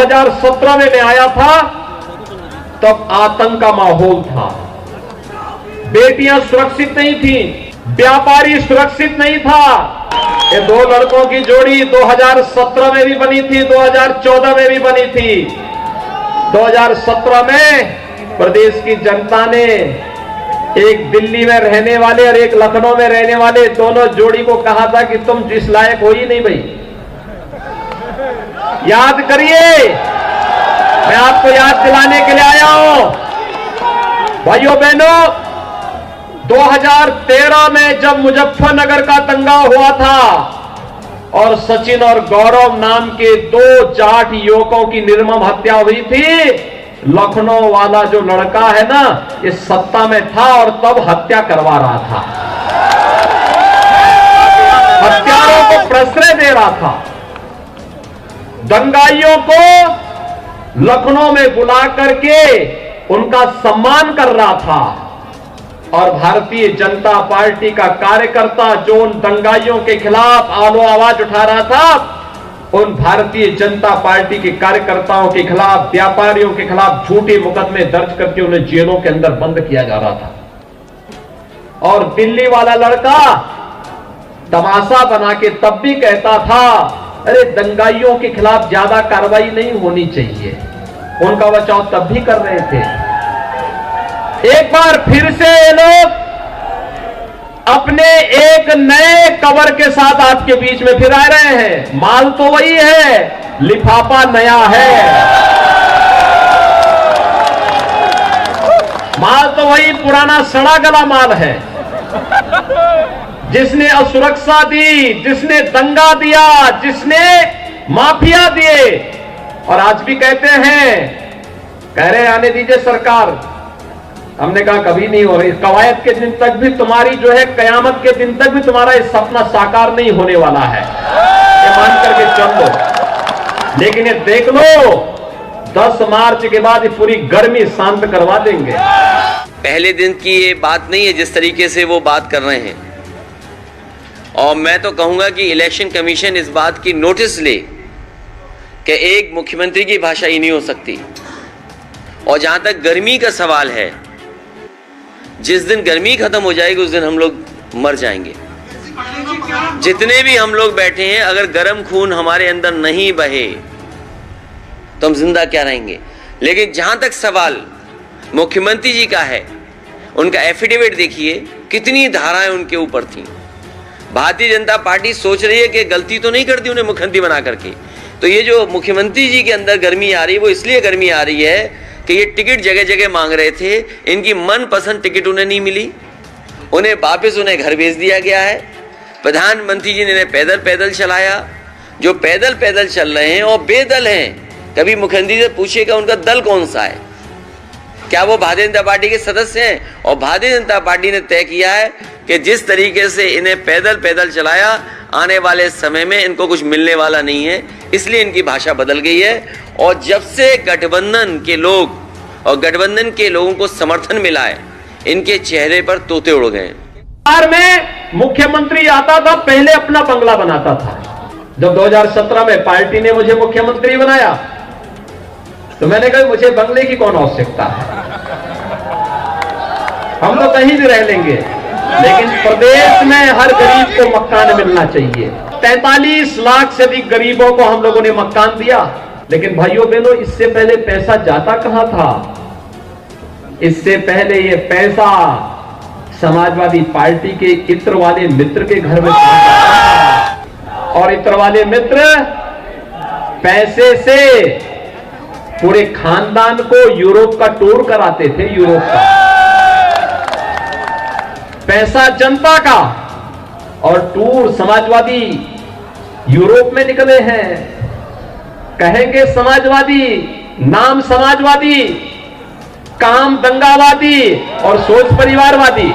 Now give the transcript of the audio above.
2017 में मैं आया था तब आतंक का माहौल था, बेटियां सुरक्षित नहीं थी, व्यापारी सुरक्षित नहीं था। ये दो लड़कों की जोड़ी 2017 में भी बनी थी, 2014 में भी बनी थी। 2017 में प्रदेश की जनता ने एक दिल्ली में रहने वाले और एक लखनऊ में रहने वाले दोनों जोड़ी को कहा था कि तुम जिस लायक हो ही नहीं भाई। याद करिए, मैं आपको याद दिलाने के लिए आया हूं। भाइयों बहनों, 2013 में जब मुजफ्फरनगर का दंगा हुआ था और सचिन और गौरव नाम के दो जाट युवकों की निर्मम हत्या हुई थी, लखनऊ वाला जो लड़का है ना, इस सत्ता में था और तब हत्या करवा रहा था, हत्यारों को प्रश्रय दे रहा था, दंगाइयों को लखनऊ में बुला करके उनका सम्मान कर रहा था। और भारतीय जनता पार्टी का कार्यकर्ता जो उन दंगाइयों के खिलाफ आलो आवाज उठा रहा था, उन भारतीय जनता पार्टी के कार्यकर्ताओं के खिलाफ, व्यापारियों के खिलाफ झूठे मुकदमे दर्ज करके उन्हें जेलों के अंदर बंद किया जा रहा था। और दिल्ली वाला लड़का तमाशा बना के तब भी कहता था, अरे दंगाइयों के खिलाफ ज्यादा कार्रवाई नहीं होनी चाहिए, उनका बचाव तब भी कर रहे थे। एक बार फिर से ये लोग अपने एक नए कवर के साथ आपके बीच में फिर आ रहे हैं। माल तो वही है, लिफाफा नया है, माल तो वही पुराना सड़ा गला माल है। जिसने असुरक्षा दी, जिसने दंगा दिया, जिसने माफिया दिए, और आज भी कहते हैं, कह रहे आने दीजिए सरकार। हमने कहा कभी नहीं हो रही, कवायद के दिन तक भी तुम्हारी जो है, कयामत के दिन तक भी तुम्हारा ये सपना साकार नहीं होने वाला है, ये मान करके चल लो। लेकिन ये देख लो, 10 मार्च के बाद ये पूरी गर्मी शांत करवा देंगे। पहले दिन की ये बात नहीं है जिस तरीके से वो बात कर रहे हैं। और मैं तो कहूंगा कि इलेक्शन कमीशन इस बात की नोटिस ले कि एक मुख्यमंत्री की भाषा ही नहीं हो सकती। और जहां तक गर्मी का सवाल है, जिस दिन गर्मी खत्म हो जाएगी उस दिन हम लोग मर जाएंगे। जितने भी हम लोग बैठे हैं, अगर गर्म खून हमारे अंदर नहीं बहे तो हम जिंदा क्या रहेंगे। लेकिन जहां तक सवाल मुख्यमंत्री जी का है, उनका एफिडेविट देखिए, कितनी धाराएं उनके ऊपर थी। भारतीय जनता पार्टी सोच रही है कि गलती तो नहीं करती उन्हें मुख्यमंत्री बना करके। तो ये जो मुख्यमंत्री जी के अंदर गर्मी आ रही है, वो इसलिए गर्मी आ रही है कि ये टिकट जगह जगह मांग रहे थे, इनकी मनपसंद टिकट उन्हें नहीं मिली, उन्हें वापस उन्हें घर भेज दिया गया है। प्रधानमंत्री जी ने इन्हें पैदल पैदल चलाया। जो पैदल पैदल चल रहे हैं और बेदल हैं, कभी मुख्यमंत्री से पूछिएगा उनका दल कौन सा है, क्या वो भारतीय जनता पार्टी के सदस्य हैं। और भारतीय जनता पार्टी ने तय किया है कि जिस तरीके से इन्हें पैदल पैदल चलाया, आने वाले समय में इनको कुछ मिलने वाला नहीं है, इसलिए इनकी भाषा बदल गई है। और जब से गठबंधन के लोग और गठबंधन के लोगों को समर्थन मिला है, इनके चेहरे पर तोते उड़ गए। बिहार में मुख्यमंत्री आता था, पहले अपना बंगला बनाता था। जब 2017 में पार्टी ने मुझे मुख्यमंत्री बनाया तो मैंने कहा मुझे बंगले की कौन आवश्यकता है, हम तो कहीं भी रह लेंगे, लेकिन प्रदेश में हर गरीब को मकान मिलना चाहिए। 43 लाख से अधिक गरीबों को हम लोगों ने मकान दिया। लेकिन भाइयों बहनों, इससे पहले पैसा जाता कहां था? इससे पहले ये पैसा समाजवादी पार्टी के इत्र वाले मित्र के घर में जाता था। और इत्र वाले मित्र पैसे से पूरे खानदान को यूरोप का टूर कराते थे। यूरोप का पैसा जनता का, और टूर समाजवादी यूरोप में निकले हैं। कहेंगे समाजवादी, नाम समाजवादी, काम दंगावादी और सोच परिवारवादी।